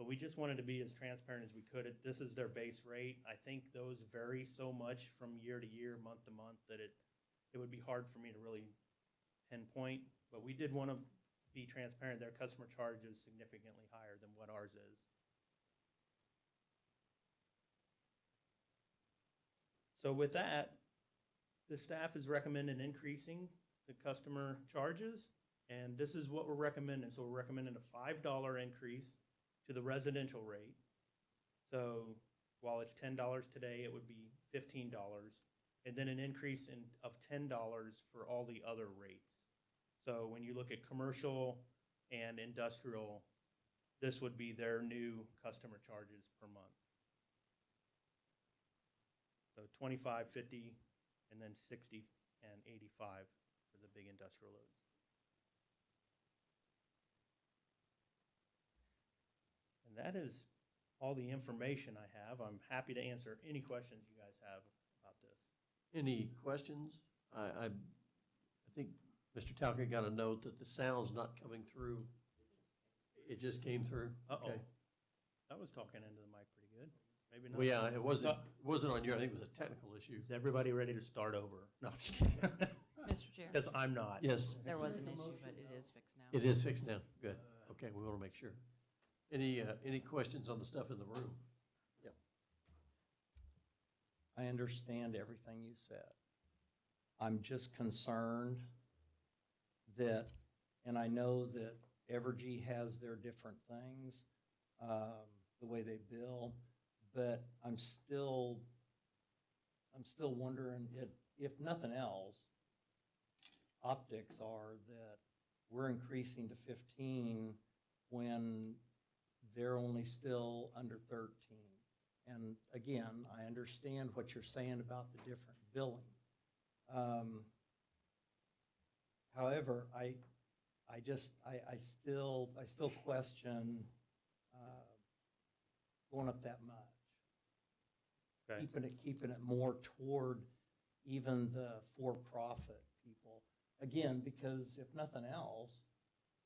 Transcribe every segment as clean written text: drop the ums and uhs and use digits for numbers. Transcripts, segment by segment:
we just wanted to be as transparent as we could. This is their base rate. I think those vary so much from year to year, month to month, that it would be hard for me to really pinpoint. But we did want to be transparent. Their customer charge is significantly higher than what ours is. So with that, the staff is recommending increasing the customer charges, and this is what we're recommending. So we're recommending a $5 increase to the residential rate. So while it's $10 today, it would be $15, and then an increase of $10 for all the other rates. So when you look at commercial and industrial, this would be their new customer charges per month. So 25, 50, and then 60 and 85 for the big industrial loads. And that is all the information I have. I'm happy to answer any questions you guys have about this. Any questions? I think Mr. Talker got a note that the sound's not coming through. It just came through? Uh-oh. Okay. I was talking into the mic pretty good. Maybe not. Well, yeah, it wasn't on your, I think it was a technical issue. Is everybody ready to start over? No, I'm just kidding. Mr. Chair, Because I'm not. Yes, there was an issue, but it is fixed now. it is fixed now. Good. Okay, we want to make sure. Any questions on the stuff in the room? Yep. I understand everything you said. I'm just concerned that, and I know that Evergy has their different things, the way they bill, but I'm still wondering if nothing else, optics are that we're increasing to 15 when they're only still under 13. And again, I understand what you're saying about the different billing. However, I still question going up that much. Okay. Keeping it more toward even the for-profit people. Again, because if nothing else,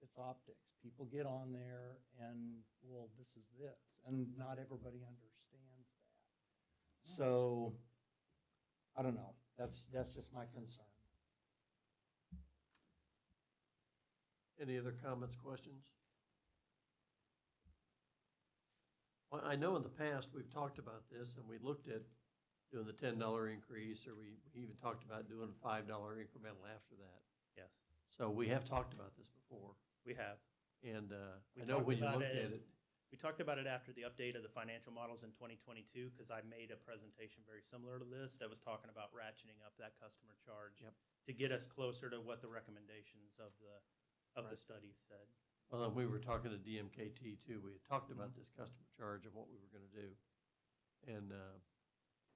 it's optics. People get on there and, well, this is this, and not everybody understands that. So, I don't know. That's just my concern. Any other comments, questions? Well, I know in the past we've talked about this and we looked at doing the $10 increase, or we even talked about doing a $5 incremental after that. Yes, So we have talked about this before. we have. And We I know talked when you about looked it. at it, We talked about it after the update of the financial models in 2022, because I made a presentation very similar to this that was talking about ratcheting up that customer charge Yep. to get us closer to what the recommendations of the Right. studies said. well, we were talking to DMKT too. We had talked about this customer charge and what we were going to do. And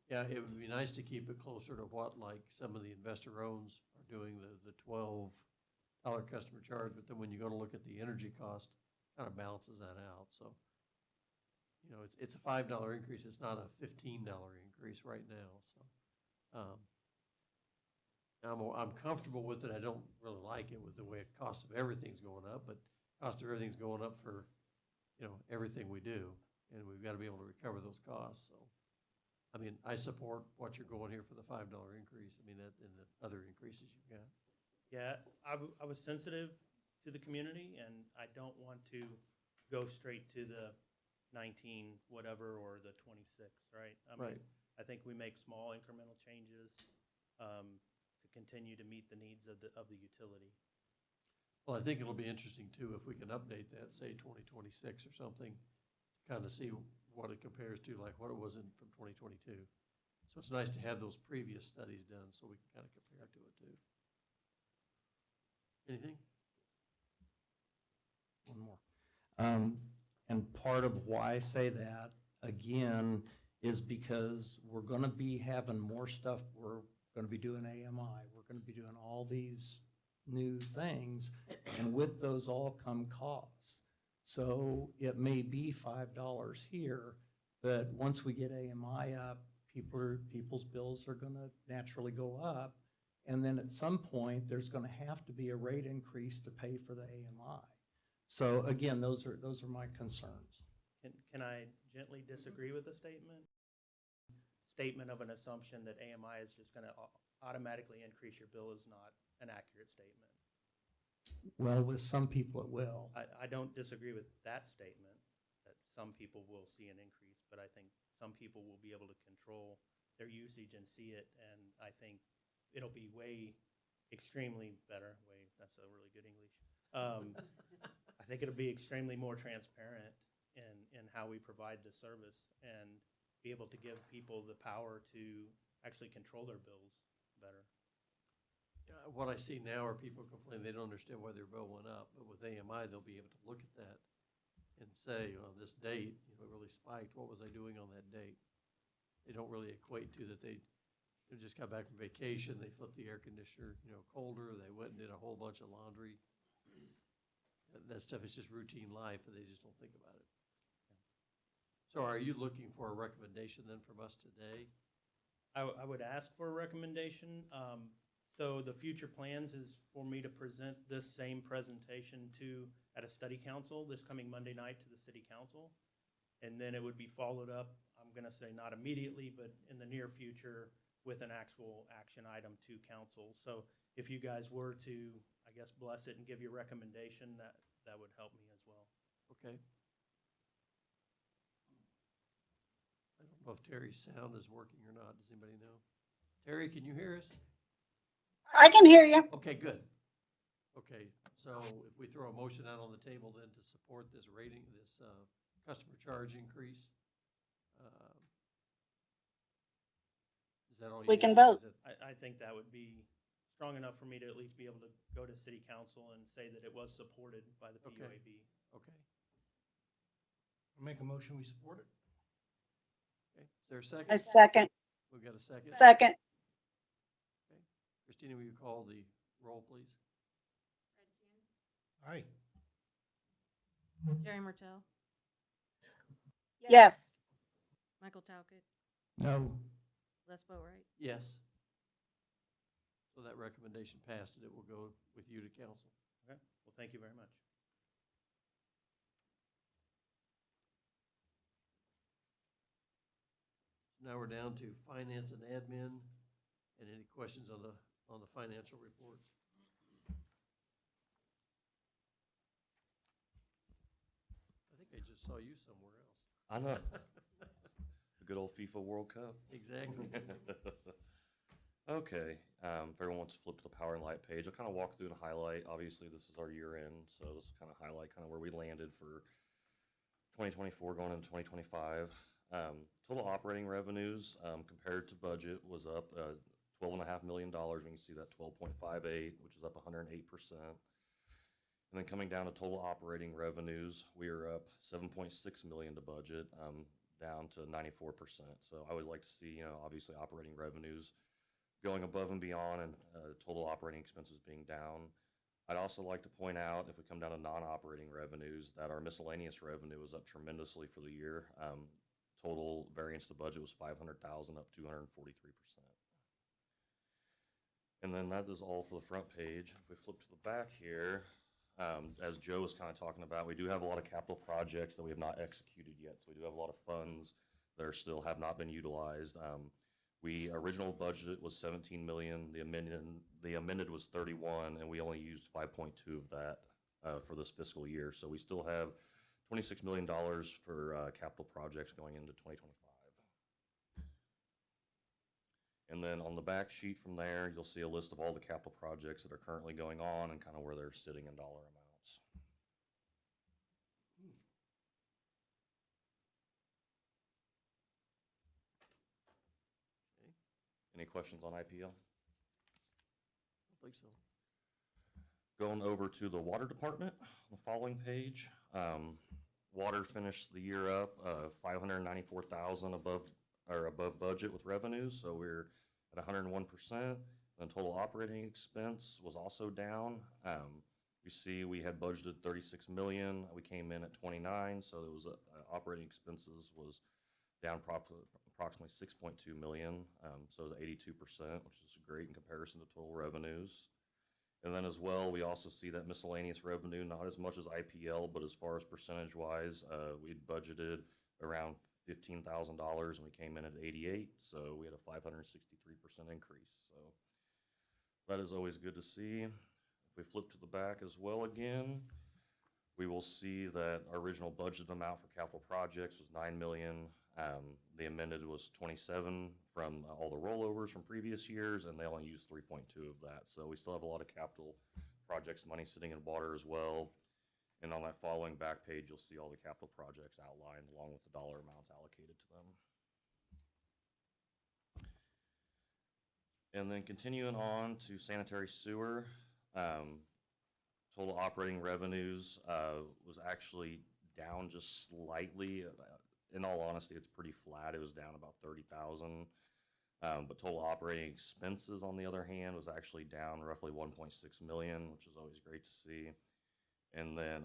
yeah, it would be nice to keep it closer to what like some of the investor owns are doing, the $12 customer charge. But then when you go to look at the energy cost, kind of balances that out. So, you know, it's a $5 increase. It's not a $15 increase right now. So, I'm comfortable with it. I don't really like it with the way the cost of everything's going up, but cost of everything's going up for, you know, everything we do, and we've got to be able to recover those costs. So, I mean, I support what you're going here for the $5 increase. I mean, that and the other increases you've got. Yeah, I was sensitive to the community, and I don't want to go straight to the 19 whatever or the 26, right? I mean, Right. I think we make small incremental changes to continue to meet the needs of the utility. Well, I think it'll be interesting too if we can update that, say 2026 or something, to kind of see what it compares to, like what it was from 2022. So it's nice to have those previous studies done so we can kind of compare to it too. Anything? One more. And part of why I say that, again, is because we're going to be having more stuff. We're going to be doing AMI. We're going to be doing all these new things, and with those all come costs. So it may be $5 here, but once we get AMI up, people's bills are going to naturally go up. And then at some point, there's going to have to be a rate increase to pay for the AMI. So again, those are my concerns. can I gently disagree with the statement? Statement of an assumption that AMI is just gonna automatically increase your bill is not an accurate statement. Well, with some people it will. I don't disagree with that statement, that some people will see an increase, but I think some people will be able to control their usage and see it, and I think it'll be extremely better, that's a really good English. I think it'll be extremely more transparent in how we provide the service and be able to give people the power to actually control their bills better. What I see now are people complain they don't understand why their bill went up, but with AMI, they'll be able to look at that and say, well, this date, it really spiked. What was I doing on that date? They don't really equate to that they just got back from vacation, they flipped the air conditioner, colder, they went and did a whole bunch of laundry. That stuff is just routine life, and they just don't think about it. So are you looking for a recommendation then from us today? I would ask for a recommendation. So the future plans is for me to present this same presentation at a study council this coming Monday night to the city council. And then it would be followed up, I'm gonna say not immediately, but in the near future with an actual action item to council. So if you guys were to, I guess, bless it and give your recommendation, that would help me as well. Okay. I don't know if Terry's sound is working or not. Does anybody know? Terry, can you hear us? I can hear you. Okay, good. Okay, so if we throw a motion out on the table then to support this customer charge increase, is that all you We need? can vote. Is it- I think that would be strong enough for me to at least be able to go to city council and say that it was supported by the Okay. PUAB. Okay, Make a motion, we support it? okay. Is there a A second? second. We've got a second? Second. Okay. Christina, will you call the roll, please? Aye. Jerry Martell, Yes. Michael Talcott, No. Les Boatright. Yes. So that recommendation passed, and it will go with you to council. Okay, well, thank you very much. Now we're down to finance and admin, and any questions on the financial reports? I think I just saw you somewhere else. I know. The good old FIFA World Cup. Exactly. Okay, if everyone wants to flip to the power and light page, I'll kind of walk through and highlight. Obviously, this is our year end, so this will kind of highlight kind of where we landed for 2024 going into 2025. Total operating revenues compared to budget was up $12.5 million. We can see that 12.58, which is up 108%. And then coming down to total operating revenues, we are up $7.6 million to budget, down to 94%. So I would like to see, obviously operating revenues going above and beyond, and total operating expenses being down. I'd also like to point out, if we come down to non-operating revenues, that our miscellaneous revenue was up tremendously for the year. Total variance to budget was $500,000, up 243%. And then that is all for the front page. If we flip to the back here, as Joe was kind of talking about, we do have a lot of capital projects that we have not executed yet. So we do have a lot of funds that are still have not been utilized. Original budget was 17 million. The amended was 31, and we only used 5.2 of that for this fiscal year. So we still have $26 million for capital projects going into 2025. And then on the back sheet from there, you'll see a list of all the capital projects that are currently going on and kind of where they're sitting in dollar amounts. Okay, Any questions on IPL? I think so. Going over to the water department, on the following page, water finished the year up 594,000 above budget with revenues, so we're at 101%. And total operating expense was also down. You see, we had budgeted 36 million. We came in at 29, so it was operating expenses was down approximately 6.2 million, so it was 82%, which is great in comparison to total revenues. And then as well, we also see that miscellaneous revenue, not as much as IPL, but as far as percentage-wise, we budgeted around $15,000, and we came in at 88, so we had a 563% increase. So that is always good to see. If we flip to the back as well again, we will see that our original budget amount for capital projects was 9 million. The amended was 27 from all the rollovers from previous years, and they only used 3.2 of that. So we still have a lot of capital projects money sitting in water as well. And on that following back page, you'll see all the capital projects outlined along with the dollar amounts allocated to them. And then continuing on to sanitary sewer, total operating revenues was actually down just slightly. In all honesty, it's pretty flat. It was down about 30,000. But total operating expenses, on the other hand, was actually down roughly 1.6 million, which is always great to see. And then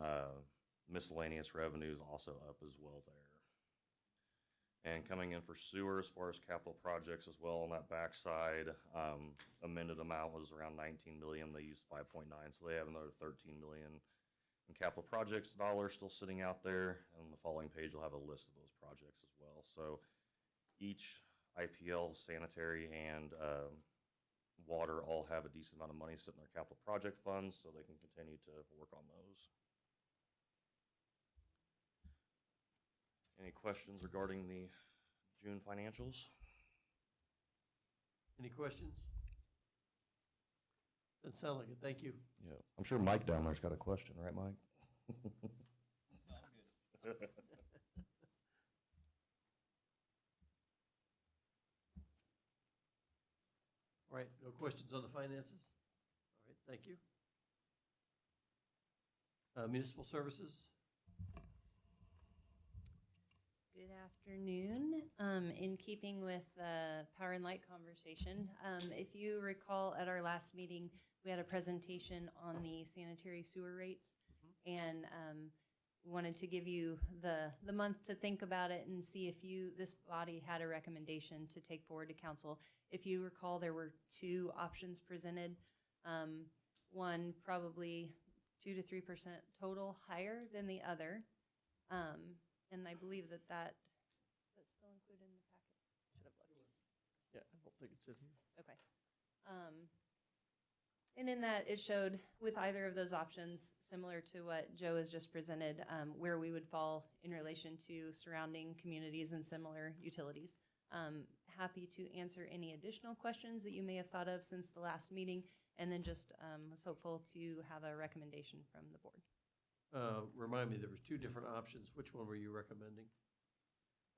miscellaneous revenues also up as well there. And coming in for sewer, as far as capital projects as well, on that backside, amended amount was around 19 million. They used 5.9, so they have another 13 million in capital projects dollars still sitting out there. And on the following page, you'll have a list of those projects as well. So each IPL, sanitary, and water all have a decent amount of money sitting in their capital project funds, so they can continue to work on those. Any questions regarding the June financials? Any questions? Doesn't sound like it. Thank you. Yeah, I'm sure Mike down there's got a question, right, Mike? All right, no questions on the finances? All right, thank you. Municipal services? Good afternoon. In keeping with the power and light conversation, if you recall at our last meeting, we had a presentation on the sanitary sewer rates, and we wanted to give you the month to think about it and see if this body had a recommendation to take forward to council. If you recall, there were two options presented. One probably 2 to 3% total higher than the other. And I believe that's still included in the packet. Should have looked. Yeah, I don't think it's in here. Okay. And in that, it showed with either of those options, similar to what Joe has just presented, where we would fall in relation to surrounding communities and similar utilities. Happy to answer any additional questions that you may have thought of since the last meeting, and then just was hopeful to have a recommendation from the board. Remind me, there was two different options. Which one were you recommending?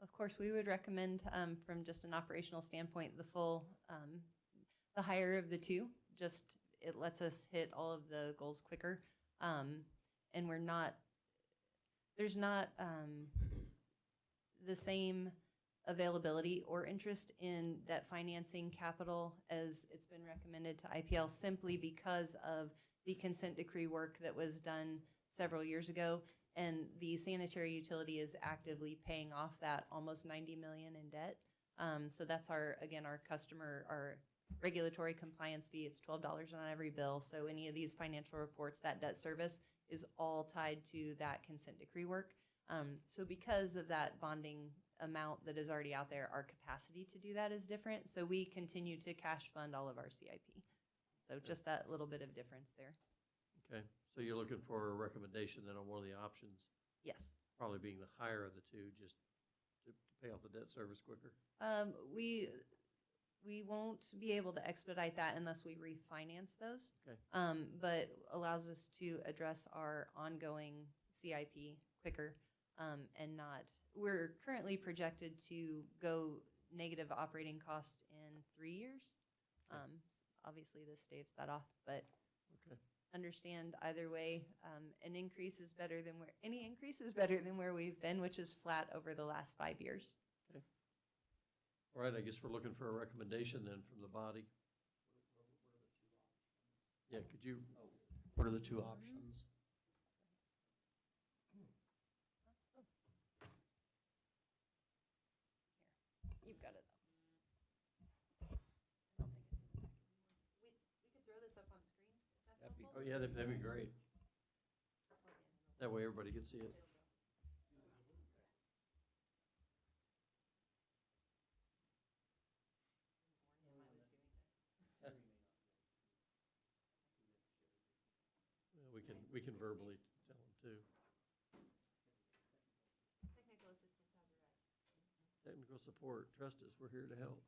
Of course, we would recommend, from just an operational standpoint, the higher of the two. Just it lets us hit all of the goals quicker, and there's not the same availability or interest in debt financing capital as it's been recommended to IPL, simply because of the consent decree work that was done several years ago, and the sanitary utility is actively paying off that almost 90 million in debt. So that's our regulatory compliance fee. It's $12 on every bill. So any of these financial reports, that debt service is all tied to that consent decree work. So because of that bonding amount that is already out there, our capacity to do that is different. So we continue to cash fund all of our CIP. So just that little bit of difference there. Okay, so you're looking for a recommendation then on one of the options, Yes. probably being the higher of the two, just to pay off the debt service quicker. We won't be able to expedite that unless we refinance those. Okay. But allows us to address our ongoing CIP quicker, and not. We're currently projected to go negative operating cost in 3 years. Obviously, this staves that off, but Okay. understand either way, any increase is better than where we've been, which is flat over the last 5 years. Okay. All right, I guess we're looking for a recommendation then from the body. Yeah, could you, What are the two options? You've got it up. I don't think it's in the back anymore. We could throw this up on screen if that's That'd be helpful. oh yeah, that'd be great. That way everybody can see it. we can verbally tell them too. Technical support, trust us, we're here to help.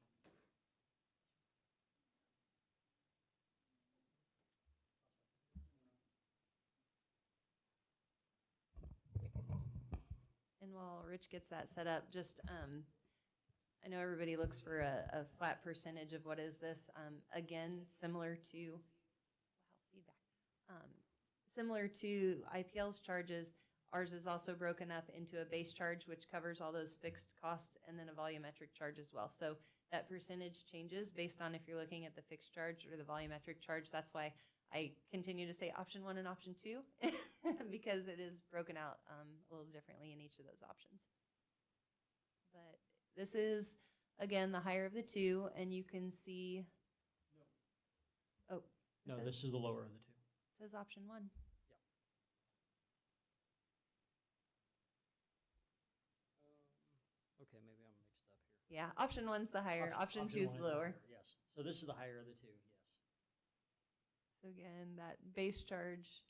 And while Rich gets that set up, just, I know everybody looks for a flat percentage of what is this. Again, similar to, wow, feedback. Similar to IPL's charges, ours is also broken up into a base charge, which covers all those fixed costs, and then a volumetric charge as well. So that percentage changes based on if you're looking at the fixed charge or the volumetric charge. That's why I continue to say option 1 and option 2 because it is broken out a little differently in each of those options. But this is, again, the higher of the two, and you can see. Oh, No, it this is the lower of the two. says option 1. Okay, maybe I'm mixed up here. Yeah, option 1's the higher, option 2 is one the lower. higher, yes. So this is the higher of the two, yes. So again, that base charge,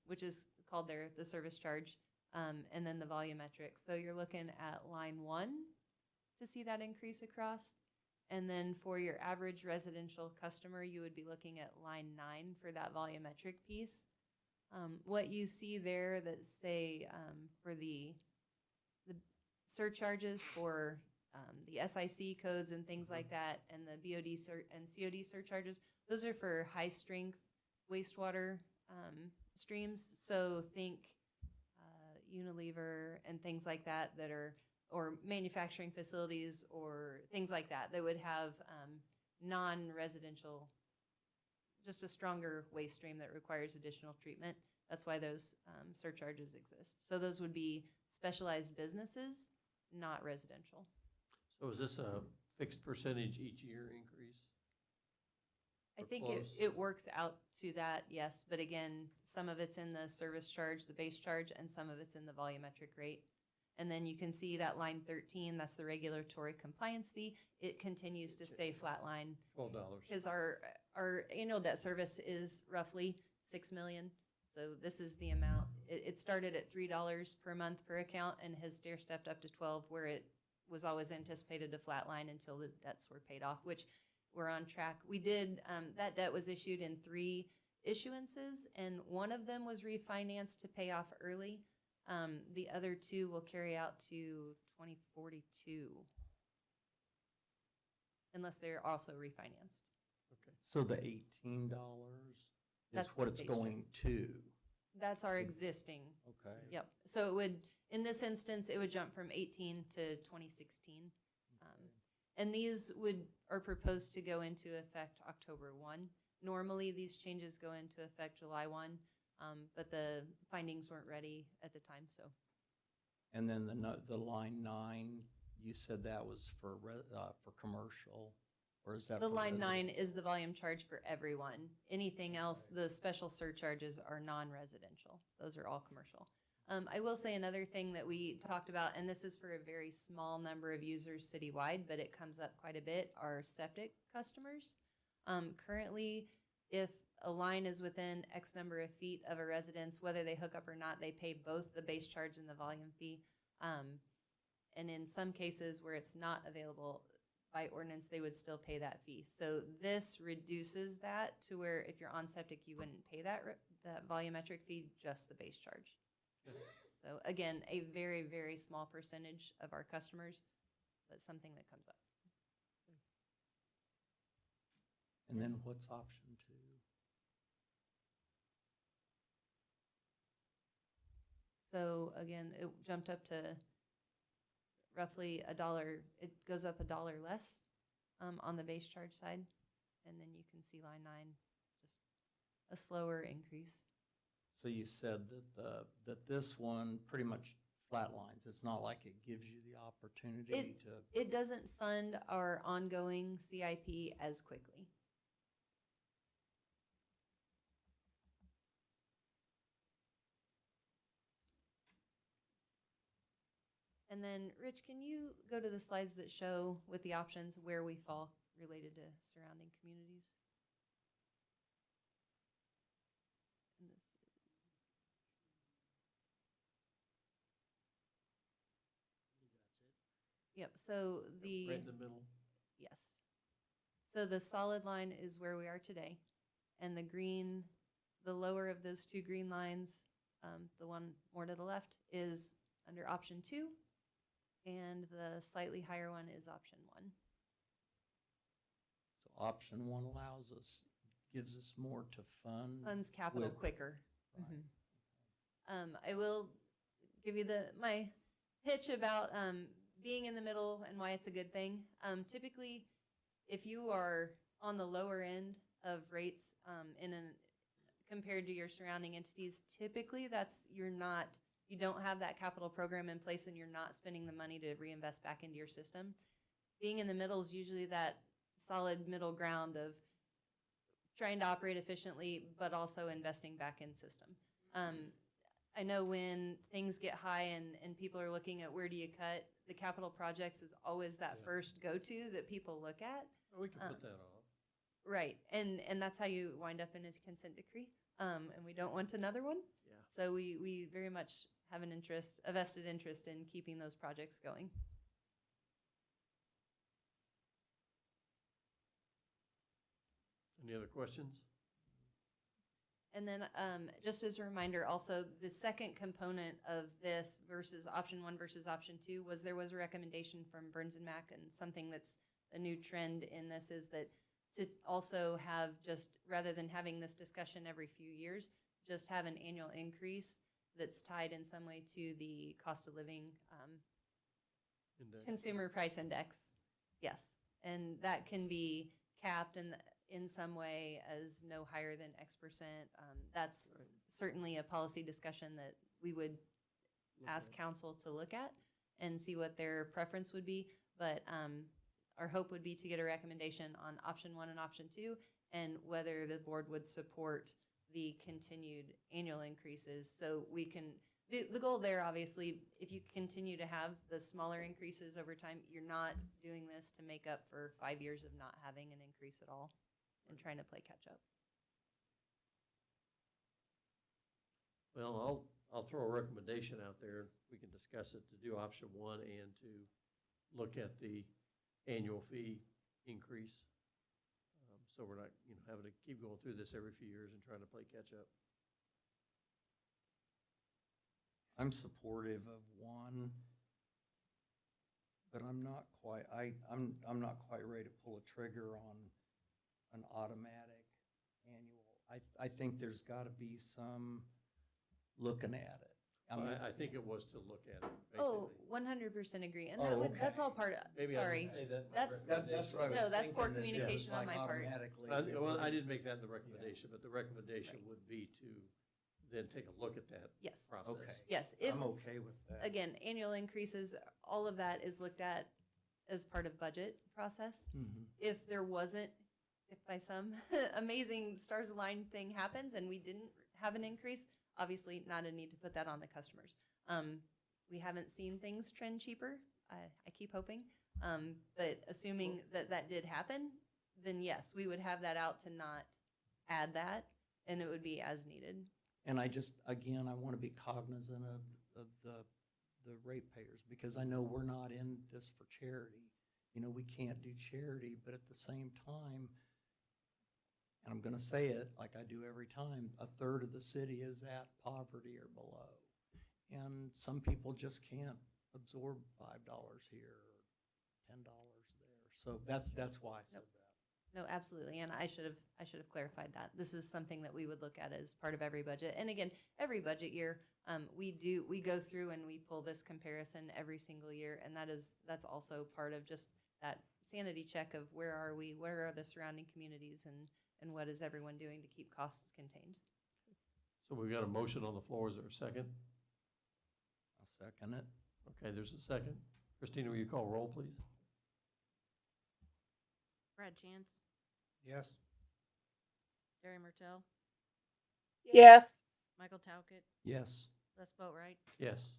which is called there the service charge, and then the volumetric. So you're looking at line 1 to see that increase across. And then for your average residential customer, you would be looking at line 9 for that volumetric piece. What you see there that say for the surcharges for the SIC codes and things like that, and the BOD and COD surcharges, those are for high strength wastewater streams. So think Unilever and things like that that are, or manufacturing facilities or things like that that would have non-residential, just a stronger waste stream that requires additional treatment. That's why those surcharges exist. So those would be specialized businesses, not residential. So is this a fixed percentage each year increase? I Or think close? it works out to that, yes. But again, some of it's in the service charge, the base charge, and some of it's in the volumetric rate. And then you can see that line 13, that's the regulatory compliance fee. It continues to stay flatline $12. because our annual debt service is roughly 6 million. So this is the amount. It started at $3 per month per account and has stair stepped up to 12, where it was always anticipated to flatline until the debts were paid off, which we're on track. We did, that debt was issued in 3 issuances, and one of them was refinanced to pay off early. The other 2 will carry out to 2042, unless they're also refinanced. Okay. So the $18 is That's what the it's base charge. going to. That's our existing. Okay. Yep. So it would, in this instance, it would jump from 18 to 2016. And these are proposed to go into effect October 1. Normally, these changes go into effect July 1, but the findings weren't ready at the time, so. And then the line 9, you said that was for commercial, or is that The for line 9 residential? is the volume charge for everyone. Anything else, the special surcharges are non-residential. Those are all commercial. I will say another thing that we talked about, and this is for a very small number of users citywide, but it comes up quite a bit, are septic customers. Currently, if a line is within X number of feet of a residence, whether they hook up or not, they pay both the base charge and the volume fee. And in some cases where it's not available by ordinance, they would still pay that fee. So this reduces that to where if you're on septic, you wouldn't pay that volumetric fee, just the base charge. So again, a very, very small percentage of our customers, but something that comes up. And then what's option 2? So again, it jumped up to roughly $1. It goes up $1 less on the base charge side. And then you can see line 9, just a slower increase. So you said that this one pretty much flatlines. It's not like it gives you the opportunity to. It doesn't fund our ongoing CIP as quickly. And then, Rich, can you go to the slides that show with the options where we fall related to surrounding communities? And this is Yep, so the. Right in the middle. Yes. So the solid line is where we are today, and the green, the lower of those two green lines, the one more to the left, is under option 2, and the slightly higher one is option 1. So option 1 allows us, gives us more to fund. Funds capital with- quicker. Right. I will give you my pitch about being in the middle and why it's a good thing. Typically, if you are on the lower end of rates compared to your surrounding entities, typically you don't have that capital program in place and you're not spending the money to reinvest back into your system. Being in the middle is usually that solid middle ground of trying to operate efficiently, but also investing back in system. I know when things get high and people are looking at where do you cut, the capital projects is always that Yeah. first go-to that people look at. Oh, we can put that off. Right, and that's how you wind up in a consent decree, and we don't want another one. Yeah. So we very much have a vested interest in keeping those projects going. Any other questions? And then just as a reminder, also, the second component of this versus option 1 versus option 2 was there was a recommendation from Burns and Mac, and something that's a new trend in this is that to also have just, rather than having this discussion every few years, just have an annual increase that's tied in some way to the cost of living Index. consumer price index. Yes, and that can be capped in some way as no higher than X%. That's Right. certainly a policy discussion that we would Look ask at. council to look at and see what their preference would be. But our hope would be to get a recommendation on option 1 and option 2, and whether the board would support the continued annual increases. So we can, the goal there, obviously, if you continue to have the smaller increases over time, you're not doing this to make up for 5 years of not having an increase at all and trying to play catch up. Well, I'll throw a recommendation out there. We can discuss it to do option 1 and to look at the annual fee increase. So we're not, having to keep going through this every few years and trying to play catch up. I'm supportive of 1, but I'm not quite, I'm not quite ready to pull a trigger on an automatic annual. I think there's gotta be some looking at it. I mean, I think it was to look at it, Oh, basically. 100% agree. And Oh, that's okay. all part of, Maybe I sorry. didn't say that in my That's- that's what I was No, that's poor thinking, that it was communication on like my part. automatically. Well, I didn't make that in the recommendation, but the recommendation Right. would be to then take a look at that Yes. process. Okay. Yes, if, I'm okay with that. again, annual increases, all of that is looked at as part of budget process. Mhm. If there wasn't, if by some amazing stars aligned thing happens and we didn't have an increase, obviously not a need to put that on the customers. We haven't seen things trend cheaper. I keep hoping. But assuming that did happen, then yes, we would have that out to not add that, and it would be as needed. And I just, again, I want to be cognizant of the ratepayers, because I know we're not in this for charity. We can't do charity, but at the same time, and I'm gonna say it like I do every time, 1/3 of the city is at poverty or below. And some people just can't absorb $5 here or $10 there. So that's why I said that. No, absolutely, and I should have clarified that. This is something that we would look at as part of every budget. And again, every budget year, we go through and we pull this comparison every single year, and that's also part of just that sanity check of where are we, where are the surrounding communities, and what is everyone doing to keep costs contained. So we've got a motion on the floor. Is there a second? I'll second it. Okay, there's a second. Christina, will you call roll, please? Brad Chance, Yes. Jerry Martell, Yes. Michael Towkett, Yes. Les Boatright, Yes.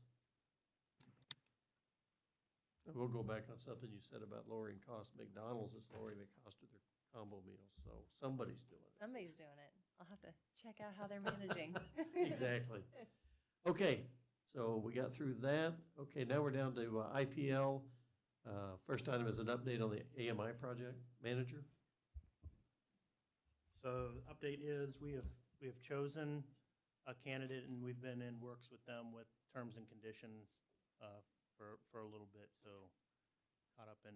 And we'll go back on something you said about lowering costs. McDonald's is lowering the cost of their combo meals, so somebody's doing it. Somebody's doing it. I'll have to check out how they're managing. Exactly. Okay, so we got through that. Okay, now we're down to IPL. First item is an update on the AMI project manager. So the update is we have chosen a candidate and we've been in works with them with terms and conditions for a little bit. So caught up in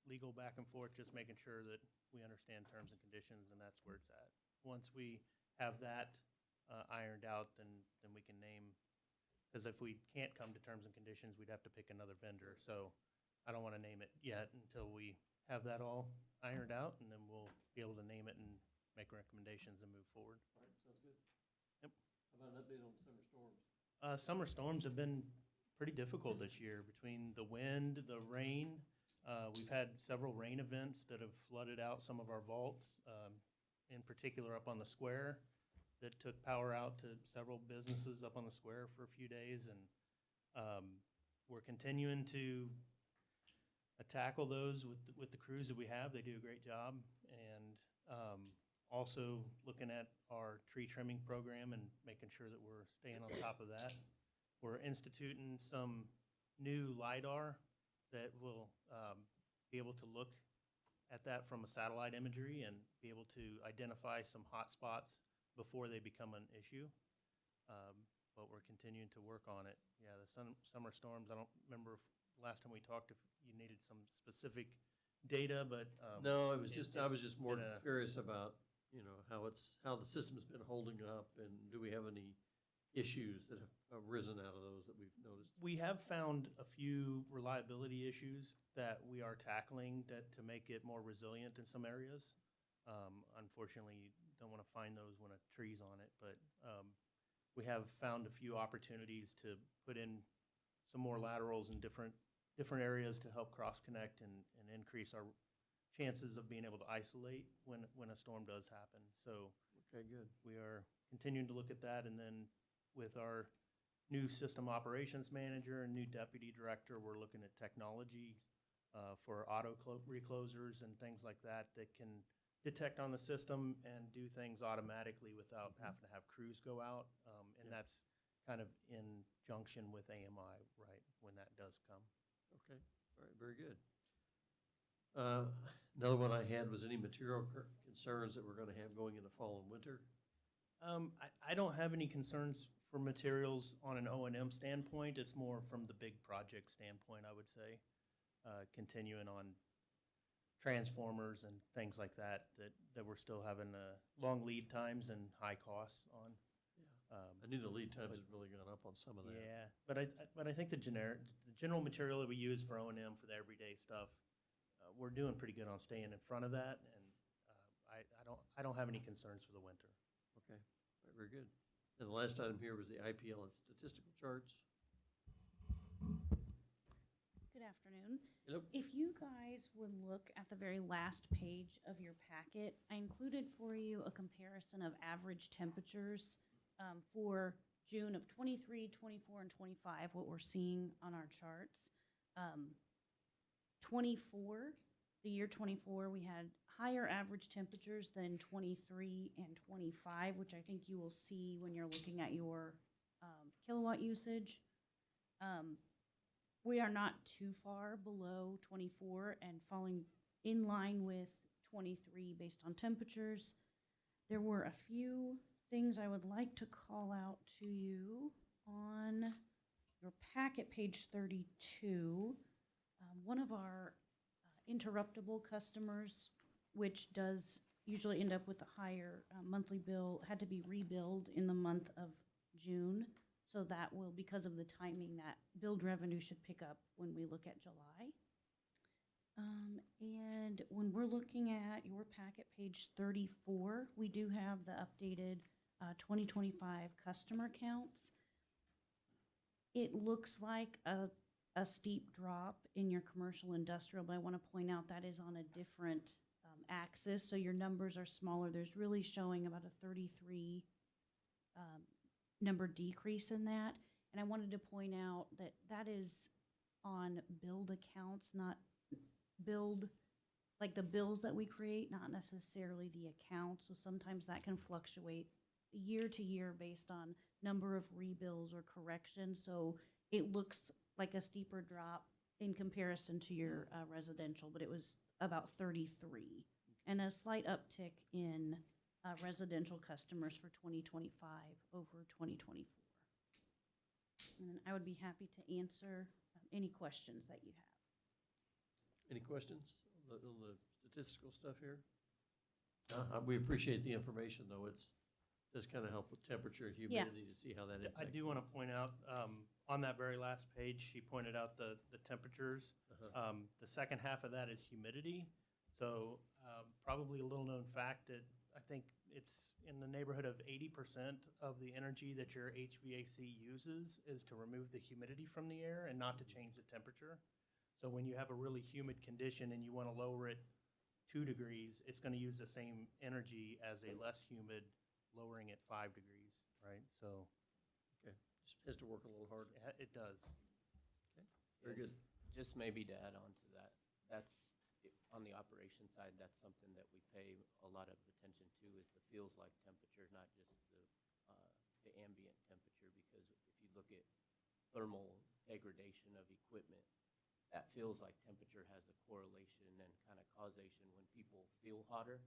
legal back and forth, just making sure that we understand terms and conditions, and that's where it's at. Once we have that ironed out, then we can name, because if we can't come to terms and conditions, we'd have to pick another vendor. So I don't want to name it yet until we have that all ironed out, and then we'll be able to name it and make recommendations and move forward. All right, sounds good. Yep. How about an update on summer storms? Summer storms have been pretty difficult this year between the wind, the rain. We've had several rain events that have flooded out some of our vaults, in particular up on the square, that took power out to several businesses up on the square for a few days. And we're continuing to tackle those with the crews that we have. They do a great job. And also looking at our tree trimming program and making sure that we're staying on top of that. We're instituting some new LiDAR that will be able to look at that from a satellite imagery and be able to identify some hot spots before they become an issue. But we're continuing to work on it. Yeah, the summer storms, I don't remember if last time we talked if you needed some specific data, but. No, it was just, I it's was just more been a- curious about, how the system's been holding up, and do we have any issues that have arisen out of those that we've noticed? We have found a few reliability issues that we are tackling to make it more resilient in some areas. Unfortunately, you don't want to find those when a tree's on it, but we have found a few opportunities to put in some more laterals in different areas to help cross-connect and increase our chances of being able to isolate when a storm does happen. So Okay, good. we are continuing to look at that, and then with our new system operations manager and new deputy director, we're looking at technology for auto reclosers and things like that that can detect on the system and do things automatically without having to have crews go out. And Yeah. that's kind of in junction with AMI, right, when that does come. Okay, all right, very good. Another one I had was any material concerns that we're gonna have going into fall and winter? I don't have any concerns for materials on an O&M standpoint. It's more from the big project standpoint, I would say. Continuing on transformers and things like that we're still having long lead times and high costs on. I knew the lead times had really gone up on some of that. Yeah, but I think the general material that we use for O&M for the everyday stuff, we're doing pretty good on staying in front of that, and I don't have any concerns for the winter. Okay, all right, very good. And the last item here was the IPL and statistical charts. Good afternoon. Hello. If you guys would look at the very last page of your packet, I included for you a comparison of average temperatures for June of 23, 24, and 25, what we're seeing on our charts. 24, the year 24, we had higher average temperatures than 23 and 25, which I think you will see when you're looking at your kilowatt usage. We are not too far below 24 and falling in line with 23 based on temperatures. There were a few things I would like to call out to you on your packet, page 32. One of our interruptible customers, which does usually end up with a higher monthly bill, had to be rebilled in the month of June. So that will, because of the timing, that billed revenue should pick up when we look at July. And when we're looking at your packet, page 34, we do have the updated 2025 customer counts. It looks like a steep drop in your commercial industrial, but I want to point out that is on a different axis, so your numbers are smaller. There's really showing about a 33 number decrease in that. And I wanted to point out that that is on billed accounts, not billed, like the bills that we create, not necessarily the accounts. So sometimes that can fluctuate year to year based on number of rebills or corrections. So it looks like a steeper drop in comparison to your residential, but it was about 33. And a slight uptick in residential customers for 2025 over 2024. And I would be happy to answer any questions that you have. Any questions on the statistical stuff here? We appreciate the information, though. It's, does kind of help with temperature and humidity to see how that impacts. I do want to point out, on that very last page, she pointed out the temperatures. Uh-huh. The second half of that is humidity. So probably a little known fact that I think it's in the neighborhood of 80% of the energy that your HVAC uses is to remove the humidity from the air and not to change the temperature. So when you have a really humid condition and you want to lower it 2 degrees, it's going to use the same energy as a less humid, lowering it 5 degrees, right? So Okay, just has to work a little harder. it does. Okay, very good. Just maybe to add on to that, on the operation side, that's something that we pay a lot of attention to is the feels like temperature, not just the ambient temperature, because if you look at thermal degradation of equipment, that feels like temperature has a correlation and kind of causation. When people feel hotter,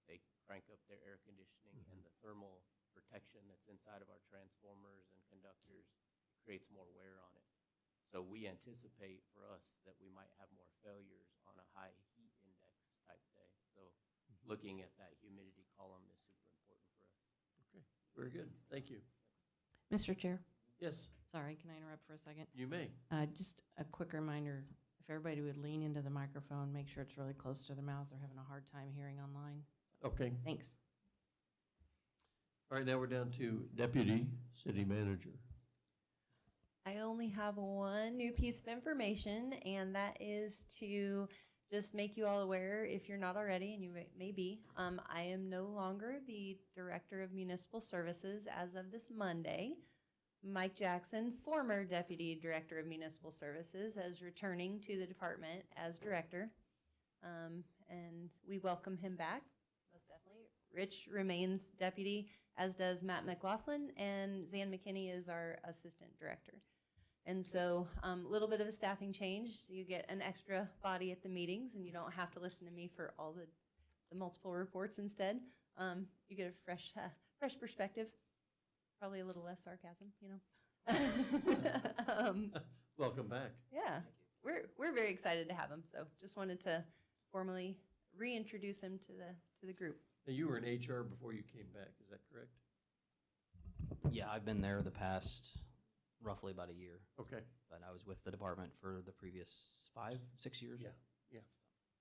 they crank up their air conditioning, and the thermal protection that's inside of our transformers and conductors creates more wear on it. So we anticipate for us that we might have more failures on a high heat index type day. So looking at that humidity column is super important for us. Okay, very good. Thank you. Mr. Chair, Yes, sorry, can I interrupt for a second? you may. Just a quick reminder, if everybody would lean into the microphone, make sure it's really close to their mouth. They're having a hard time hearing online. Okay. Thanks. All right, now we're down to Deputy City Manager. I only have one new piece of information, and that is to just make you all aware, if you're not already, and you may be, I am no longer the Director of Municipal Services as of this Monday. Mike Jackson, former Deputy Director of Municipal Services, is returning to the department as Director, and we welcome him back, most definitely. Rich remains Deputy, as does Matt McLaughlin, and Zan McKinney is our Assistant Director. And so a little bit of a staffing change. You get an extra body at the meetings, and you don't have to listen to me for all the multiple reports instead. You get a fresh perspective, probably a little less sarcasm, you know. Welcome back. Yeah, we're very excited to have him. So just wanted to formally reintroduce him to the group. Now, you were in HR before you came back, is that correct? Yeah, I've been there the past roughly about a year, Okay, but I was with the department for the previous 5-6 years. yeah.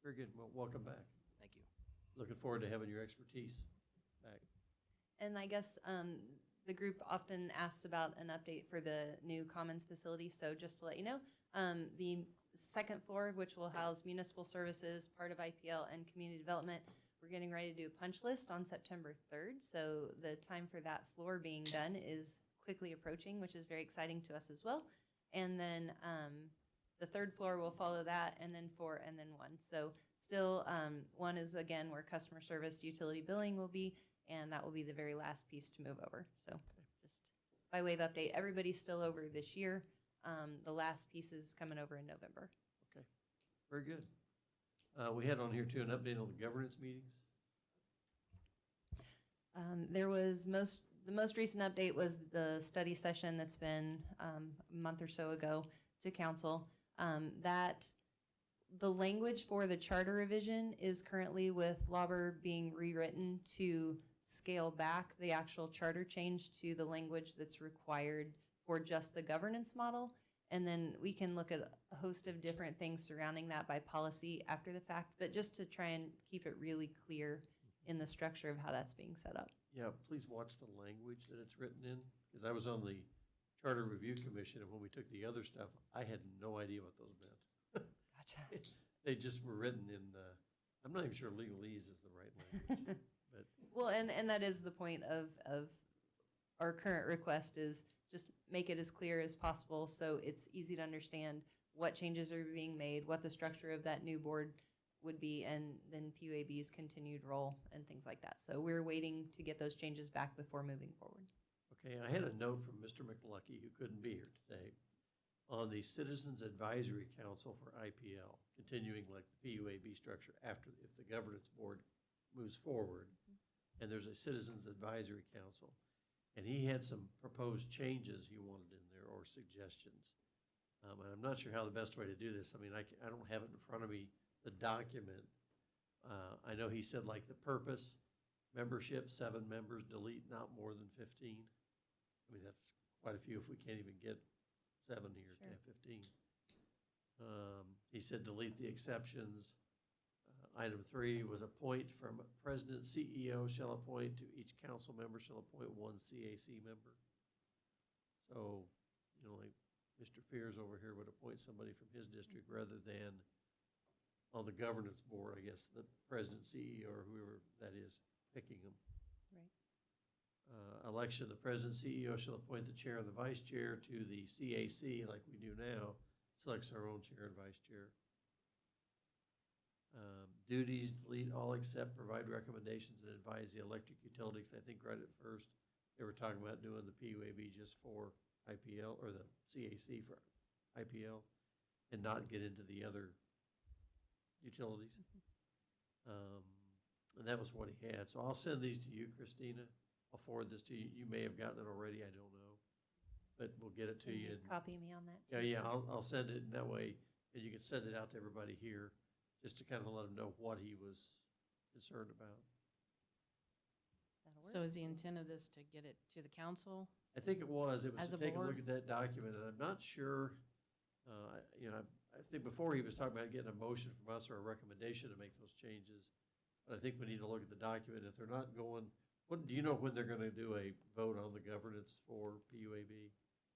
Very good. Well, welcome back. Thank you. Looking forward to having your expertise back. And I guess the group often asks about an update for the new Commons facility. So just to let you know, the second floor, which will house municipal services, part of IPL, and community development, we're getting ready to do a punch list on September 3rd. So the time for that floor being done is quickly approaching, which is very exciting to us as well. And then the third floor will follow that, and then 4, and then 1. So still, 1 is, again, where customer service utility billing will be, and that will be the very last piece to move over. So just by way of update, everybody's still over this year. The last piece is coming over in November. Okay, very good. We had on here too an update on the governance meetings. There was the most recent update was the study session that's been a month or so ago to council. That the language for the charter revision is currently with Lauber being rewritten to scale back the actual charter change to the language that's required for just the governance model. And then we can look at a host of different things surrounding that by policy after the fact, but just to try and keep it really clear in the structure of how that's being set up. Yeah, please watch the language that it's written in, because I was on the Charter Review Commission, and when we took the other stuff, I had no idea what those meant. Gotcha. They just were written in, I'm not even sure legalese is the right language, but Well, and that is the point of our current request is just make it as clear as possible so it's easy to understand what changes are being made, what the structure of that new board would be, and then PUAB's continued role and things like that. So we're waiting to get those changes back before moving forward. okay, I had a note from Mr. McLucky, who couldn't be here today, on the Citizens Advisory Council for IPL, continuing like the PUAB structure after, if the governance board moves forward, and there's a Citizens Advisory Council. And he had some proposed changes he wanted in there, or suggestions. And I'm not sure how the best way to do this. I mean, I don't have it in front of me, the document. I know he said like the purpose, membership, 7 members, delete not more than 15. I mean, that's quite a few if we can't even get 7 here, Sure. 10, 15. He said delete the exceptions. Item 3 was appoint from president, CEO shall appoint to each council member shall appoint 1 CAC member. So, you know, like Mr. Fears over here would appoint somebody from his district rather than on the governance board, I guess, the president, CEO, or whoever that is picking them. Right. Election, the president, CEO shall appoint the chair and the vice chair to the CAC, like we do now, selects our own chair and vice chair. Duties, delete all except provide recommendations and advise the electric utilities. I think right at first, they were talking about doing the PUAB just for IPL, or the CAC for IPL, and not get into the other utilities. And that was what he had. So I'll send these to you, Christina. I'll forward this to you. You may have gotten it already, I don't know. But we'll get it to Can you. you copy me on that? Yeah, too? I'll send it in that way, and you can send it out to everybody here, just to kind of let them know what he was concerned about. That'll work. So is the intent of this to get it to the council? I think it was As to a take a look board? at that document, and I'm not sure, you know, I think before he was talking about getting a motion from us or a recommendation to make those changes. But I think we need to look at the document. If they're not going, do you know when they're gonna do a vote on the governance for PUAB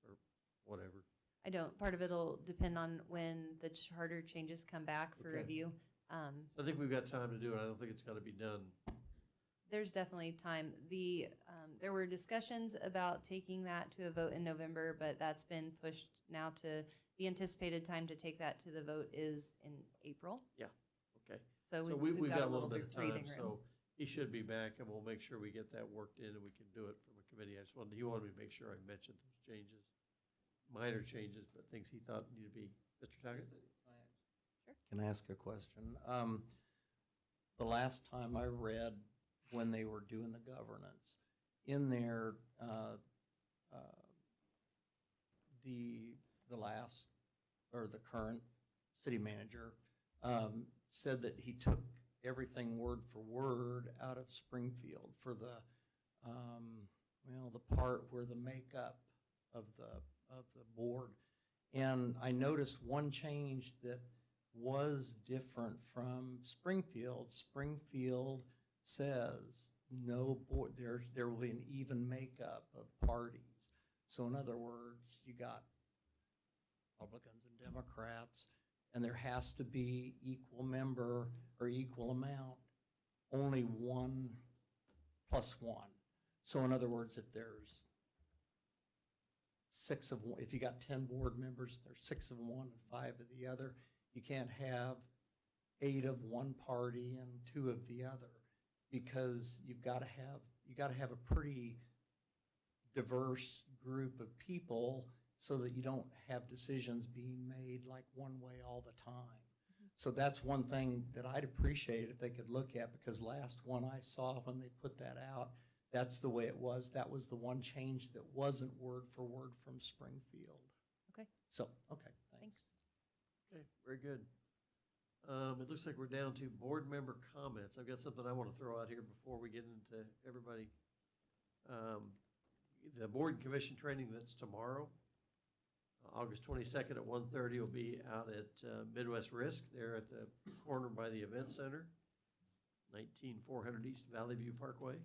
or whatever? I don't. Part of it'll depend on when the charter changes come back for Okay. review. I think we've got time to do it. I don't think it's gotta be done. There's definitely time. There were discussions about taking that to a vote in November, but that's been pushed now to, the anticipated time to take that to the vote is in April. Okay. So So we've got a little little bit bit of time, breathing room. so he should be back, and we'll make sure we get that worked in, and we can do it from a committee. He wanted me to make sure I mentioned those changes. Minor changes, but things he thought needed to be. Mr. Tackett? Can I ask a question? The last time I read when they were doing the governance, in there, the last, or the current city manager, said that he took everything word for word out of Springfield for the, the part where the makeup of the board. And I noticed one change that was different from Springfield. Springfield says no board, there will be an even makeup of parties. So in other words, you got Republicans and Democrats, and there has to be equal member or equal amount, only 1 + 1. So in other words, if there's 6 of one, if you got 10 board members, there's 6 of one and 5 of the other. You can't have 8 of one party and 2 of the other, because you got to have a pretty diverse group of people so that you don't have decisions being made like one way all the time. So that's one thing that I'd appreciate if they could look at, because last one I saw when they put that out, that's the way it was. That was the one change that wasn't word for word from Springfield. Okay. So, okay, thanks. Thanks. Okay, very good. It looks like we're down to board member comments. I've got something I want to throw out here before we get into everybody. The board and commission training that's tomorrow, August 22nd at 1:30 will be out at Midwest Risk there at the corner by the Event Center, 19400 East Valley View Parkway.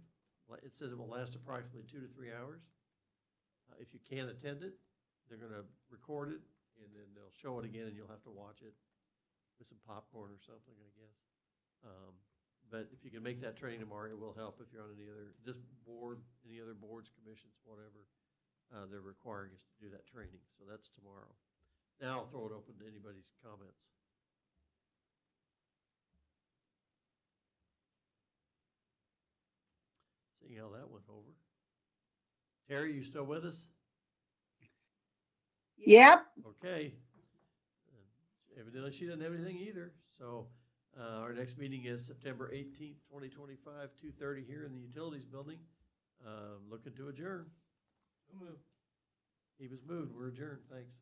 It says it will last approximately 2 to 3 hours. If you can't attend it, they're going to record it, and then they'll show it again, and you'll have to watch it with some popcorn or something, I guess. But if you can make that training tomorrow, it will help if you're on any other, this board, any other boards, commissions, whatever. They're requiring us to do that training, so that's tomorrow. Now I'll throw it open to anybody's comments. Seeing how that went over. Terry, you still with us? Yep. Okay. Evidently, she doesn't have anything either, so, our next meeting is September 18th, 2025, 2:30 here in the Utilities Building. Looking to adjourn. He was moved, we're adjourned, thanks.